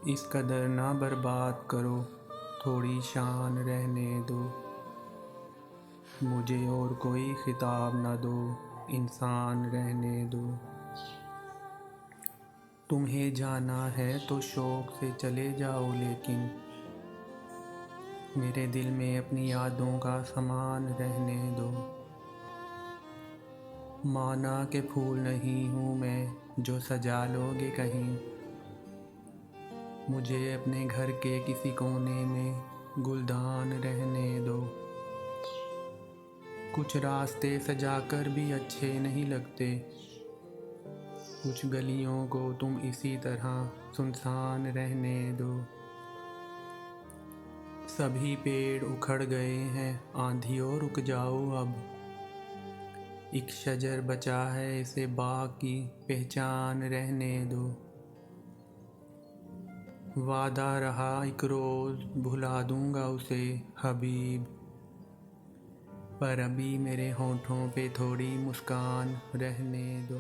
इस कदर ना बर्बाद करो, थोड़ी शान रहने दो। मुझे और कोई खिताब ना दो, इंसान रहने दो। तुम्हें जाना है तो शौक़ से चले जाओ, लेकिन मेरे दिल में अपनी यादों का सामान रहने दो। माना के फूल नहीं हूँ मैं जो सजा लोगे कहीं, मुझे अपने घर के किसी कोने में गुलदान रहने दो। कुछ रास्ते सजाकर भी अच्छे नहीं लगते, कुछ गलियों को तुम इसी तरह सुनसान रहने दो। सभी पेड़ उखड़ गए हैं, आंधियों रुक जाओ अब। एक शजर बचा है, इसे बाग की पहचान रहने दो। वादा रहा एक रोज़ भुला दूंगा उसे हबीब, पर अभी मेरे होठों पे थोड़ी मुस्कान रहने दो।